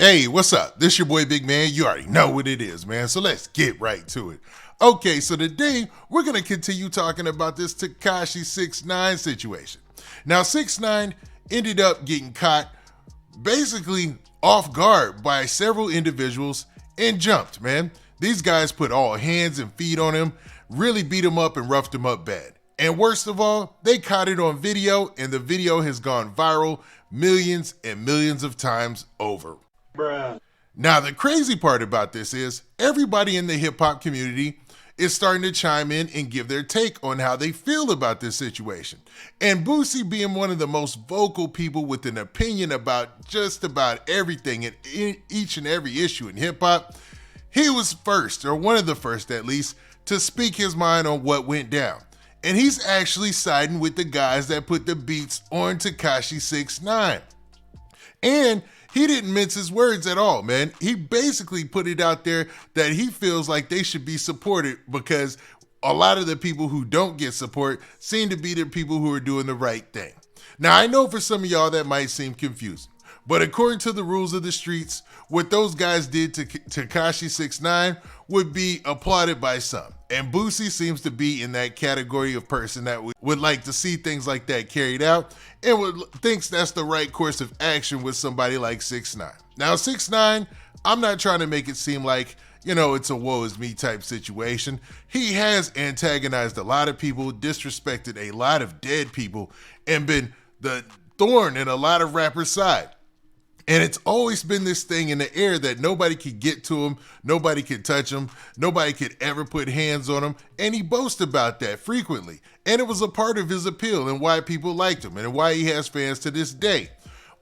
Hey, what's up? This your boy Big Man. You already know what it is, man. So let's get right to it. Okay, so today we're gonna continue talking about this Tekashi 6ix9ine situation. Now, 6ix9ine ended up getting caught basically off guard by several individuals and jumped, man. These guys put all hands and feet on him, really beat him up and roughed him up bad. And worst of all, they caught it on video, and the video has gone viral millions and millions of times over. Bruh. Now, the crazy part about this is everybody in the hip hop community is starting to chime in and give their take on how they feel about this situation. And Boosie, being one of the most vocal people with an opinion about just about everything and each and every issue in hip hop, he was first, or one of the first at least, to speak his mind on what went down. And he's actually siding with the guys that put the beats on Tekashi 6ix9ine. And he didn't mince his words at all, man. He basically put it out there that he feels like they should be supported because a lot of the people who don't get support seem to be the people who are doing the right thing. Now, I know for some of y'all that might seem confusing, but according to the rules of the streets, what those guys did to Tekashi 6ix9ine would be applauded by some. And Boosie seems to be in that category of person that would like to see things like that carried out and thinks that's the right course of action with somebody like 6ix9ine. Now, 6ix9ine, I'm not trying to make it seem like, it's a woe is me type situation. He has antagonized a lot of people, disrespected a lot of dead people, and been the thorn in a lot of rappers' side. And it's always been this thing in the air that nobody could get to him, nobody could touch him, nobody could ever put hands on him, and he boasts about that frequently. And it was a part of his appeal and why people liked him and why he has fans to this day.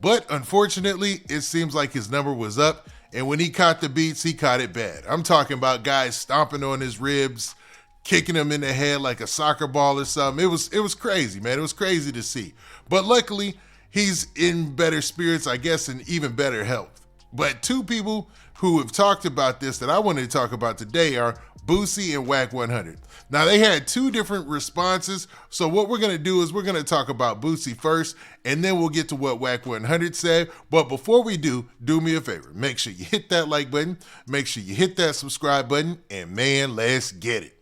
But unfortunately, it seems like his number was up, and when he caught the beats, he caught it bad. I'm talking about guys stomping on his ribs, kicking him in the head like a soccer ball or something. It was crazy, man. It was crazy to see. But luckily, he's in better spirits, I guess, and even better health. But two people who have talked about this that I wanted to talk about today are Boosie and Wack 100. Now, they had two different responses, so what we're going to do is we're going to talk about Boosie first, and then we'll get to what Wack 100 said. But before we do me a favor. Make sure you hit that like button, make sure you hit that subscribe button, and man, let's get it.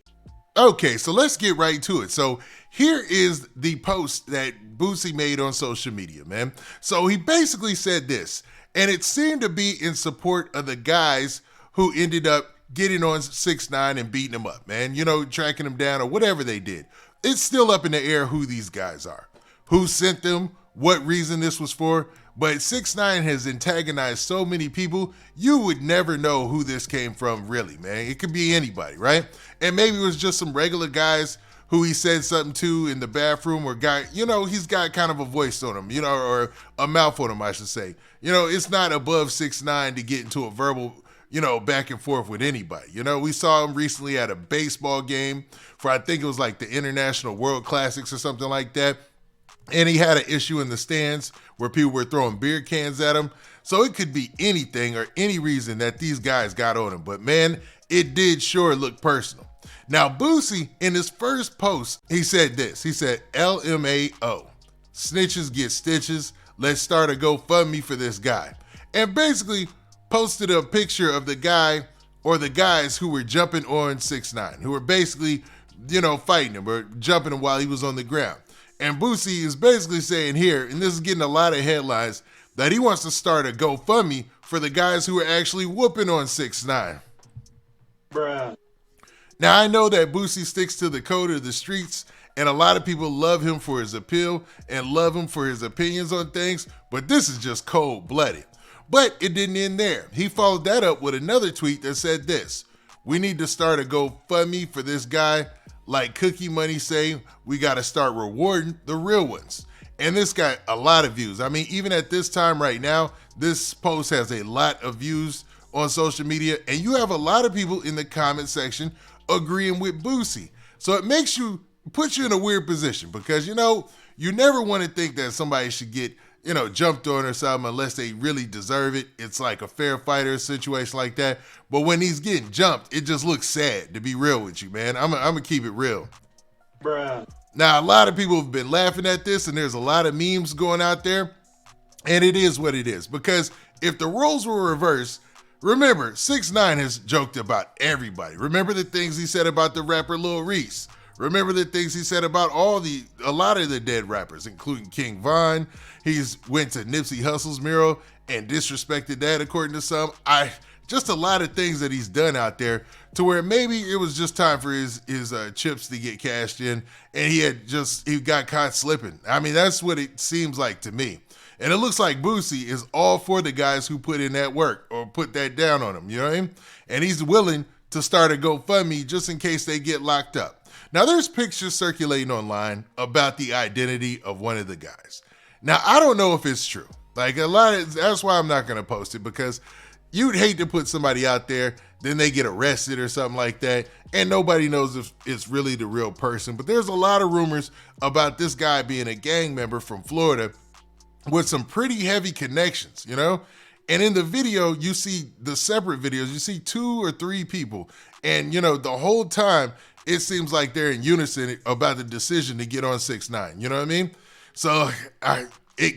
Okay, so let's get right to it. So here is the post that Boosie made on social media, man. So he basically said this, and it seemed to be in support of the guys who ended up getting on 6ix9ine and beating him up, man. Tracking him down or whatever they did. It's still up in the air who these guys are, who sent them, what reason this was for. But 6ix9ine has antagonized so many people, you would never know who this came from really, man. It could be anybody, right? And maybe it was just some regular guys who he said something to in the bathroom, or he's got kind of a voice on him, or a mouth on him, I should say. It's not above 6ix9ine to get into a verbal, back and forth with anybody. We saw him recently at a baseball game for, I think it was like the International World Classics or something like that. And he had an issue in the stands where people were throwing beer cans at him. So it could be anything or any reason that these guys got on him. But man, it did sure look personal. Now, Boosie, in his first post, he said this. He said, LMAO, snitches get stitches. Let's start a GoFundMe for this guy. And basically posted a picture of the guy or the guys who were jumping on 6ix9ine, who were basically, fighting him or jumping him while he was on the ground. And Boosie is basically saying here, and this is getting a lot of headlines, that he wants to start a GoFundMe for the guys who are actually whooping on 6ix9ine. Bruh. Now, I know that Boosie sticks to the code of the streets, and a lot of people love him for his appeal and love him for his opinions on things, but this is just cold-blooded. But it didn't end there. He followed that up with another tweet that said this: we need to start a GoFundMe for this guy. Like Cookie Money say, we got to start rewarding the real ones. And this got a lot of views. I mean, even at this time right now, this post has a lot of views on social media, and you have a lot of people in the comment section agreeing with Boosie. So it puts you in a weird position because, you never want to think that somebody should get, jumped on or something unless they really deserve it. It's like a fair fighter situation like that. But when he's getting jumped, it just looks sad, to be real with you, man. I'm going to keep it real. Bruh. Now, a lot of people have been laughing at this, and there's a lot of memes going out there. And it is what it is, because if the roles were reversed, remember, 6ix9ine has joked about everybody. Remember the things he said about the rapper Lil Reese. Remember the things he said about a lot of the dead rappers, including King Von. He's went to Nipsey Hussle's mural and disrespected that, according to some. Just a lot of things that he's done out there to where maybe it was just time for his chips to get cashed in, and he got caught slipping. I mean, that's what it seems like to me. And it looks like Boosie is all for the guys who put in that work or put that down on him, you know what I mean? And he's willing to start a GoFundMe just in case they get locked up. Now, there's pictures circulating online about the identity of one of the guys. Now, I don't know if it's true. Like, that's why I'm not going to post it, because you'd hate to put somebody out there, then they get arrested or something like that, and nobody knows if it's really the real person. But there's a lot of rumors about this guy being a gang member from Florida with some pretty heavy connections, you know? And in the video, you see the separate videos, you see 2 or 3 people. And, you know, the whole time, it seems like they're in unison about the decision to get on 6ix9ine, you know what I mean? So,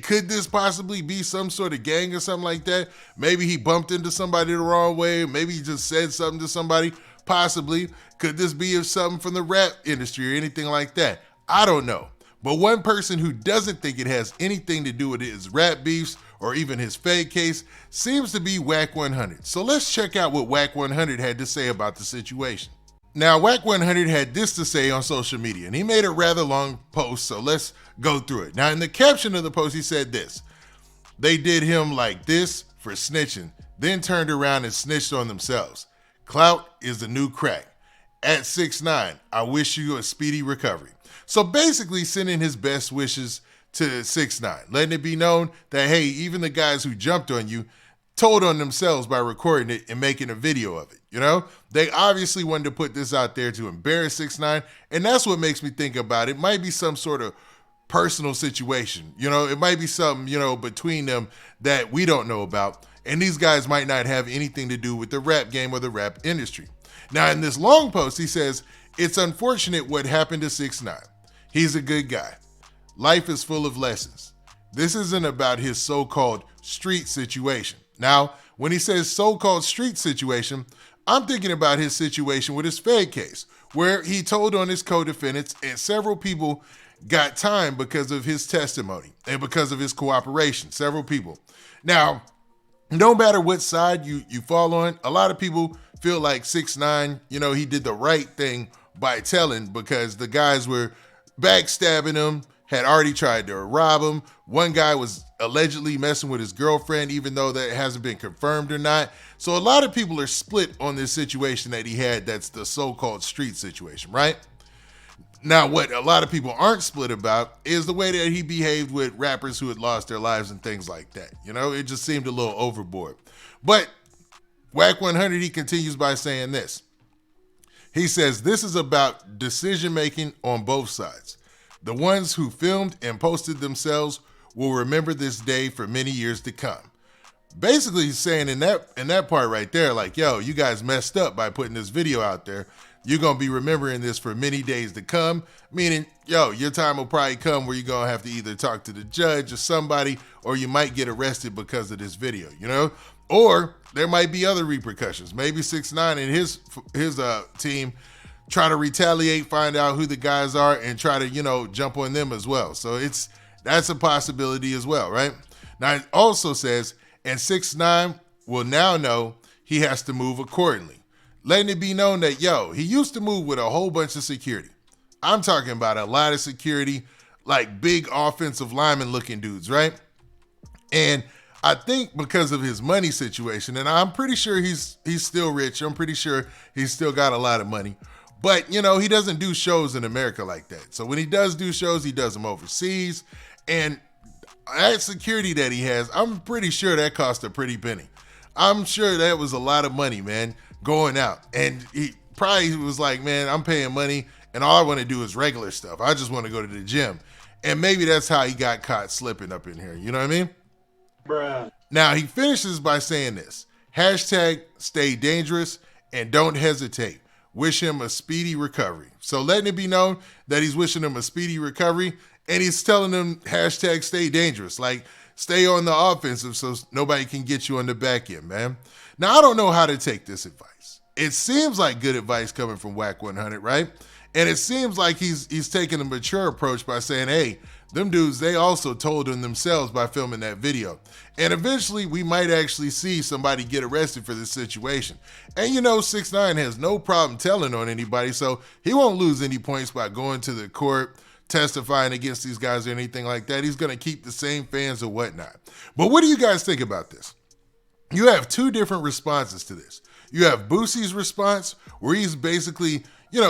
could this possibly be some sort of gang or something like that? Maybe he bumped into somebody the wrong way. Maybe he just said something to somebody. Possibly. Could this be something from the rap industry or anything like that? I don't know. But one person who doesn't think it has anything to do with his rap beefs or even his fade case seems to be Wack 100. So let's check out what Wack 100 had to say about the situation. Now, Wack 100 had this to say on social media, and he made a rather long post, so let's go through it. Now, in the caption of the post, he said this: "They did him like this for snitching, then turned around and snitched on themselves. Clout is the new crack. At 6ix9ine, I wish you a speedy recovery." So basically sending his best wishes to 6ix9ine, letting it be known that, hey, even the guys who jumped on you told on themselves by recording it and making a video of it, you know? They obviously wanted to put this out there to embarrass 6ix9ine, and that's what makes me think about it. Might be some sort of personal situation, you know? It might be something, you know, between them that we don't know about, and these guys might not have anything to do with the rap game or the rap industry. Now, in this long post, he says, "It's unfortunate what happened to 6ix9ine. He's a good guy. Life is full of lessons. This isn't about his so-called street situation." Now, when he says so-called street situation, I'm thinking about his situation with his fade case, where he told on his co-defendants and several people got time because of his testimony and because of his cooperation, several people. Now, no matter what side you fall on, a lot of people feel like 6ix9ine, you know, he did the right thing by telling, because the guys were backstabbing him, had already tried to rob him. One guy was allegedly messing with his girlfriend, even though that hasn't been confirmed or not. So a lot of people are split on this situation that he had that's the so-called street situation, right? Now, what a lot of people aren't split about is the way that he behaved with rappers who had lost their lives and things like that. You know, it just seemed a little overboard. But Wack 100, he continues by saying this. He says, "This is about decision-making on both sides. The ones who filmed and posted themselves will remember this day for many years to come." Basically, he's saying in that part right there, like, yo, you guys messed up by putting this video out there. You're going to be remembering this for many days to come, meaning, yo, your time will probably come where you're going to have to either talk to the judge or somebody, or you might get arrested because of this video, you know? Or there might be other repercussions. Maybe 6ix9ine and his team try to retaliate, find out who the guys are, and try to, you know, jump on them as well. So that's a possibility as well, right? Now, it also says, and 6ix9ine will now know he has to move accordingly, letting it be known that, yo, he used to move with a whole bunch of security. I'm talking about a lot of security, like big offensive lineman looking dudes, right? And I think because of his money situation, and I'm pretty sure he's still rich. I'm pretty sure he's still got a lot of money. But, you know, he doesn't do shows in America like that. So when he does do shows, he does them overseas. And that security that he has, I'm pretty sure that cost a pretty penny. I'm sure that was a lot of money, man, going out. And he probably was like, man, I'm paying money, and all I want to do is regular stuff. I just want to go to the gym. And maybe that's how he got caught slipping up in here. You know what I mean? Bruh. Now, he finishes by saying this. Hashtag stay dangerous and don't hesitate. Wish him a speedy recovery. So letting it be known that he's wishing him a speedy recovery, and he's telling them hashtag stay dangerous. Like, stay on the offensive so nobody can get you on the back end, man. Now, I don't know how to take this advice. It seems like good advice coming from Wack 100, right? And it seems like he's taking a mature approach by saying, hey, them dudes, they also told them themselves by filming that video. And eventually, we might actually see somebody get arrested for this situation. And 6ix9ine has no problem telling on anybody, so he won't lose any points by going to the court, testifying against these guys or anything like that. He's going to keep the same fans or whatnot. But what do you guys think about this? You have two different responses to this. You have Boosie's response, where he's basically,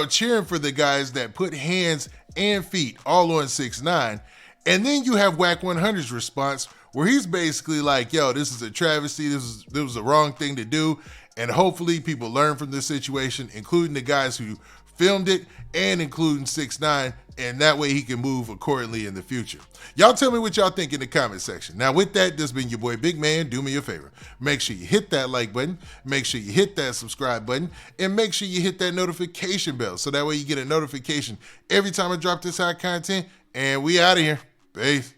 cheering for the guys that put hands and feet all on 6ix9ine. And then you have Wack 100's response, where he's basically like, yo, this is a travesty. This was the wrong thing to do. And hopefully people learn from this situation, including the guys who filmed it and including 6ix9ine, and that way he can move accordingly in the future. Y'all tell me what y'all think in the comment section. Now with that, this has been your boy Big Man. Do me a favor. Make sure you hit that like button, make sure you hit that subscribe button, and make sure you hit that notification bell so that way you get a notification every time I drop this hot content. And we out of here. Peace.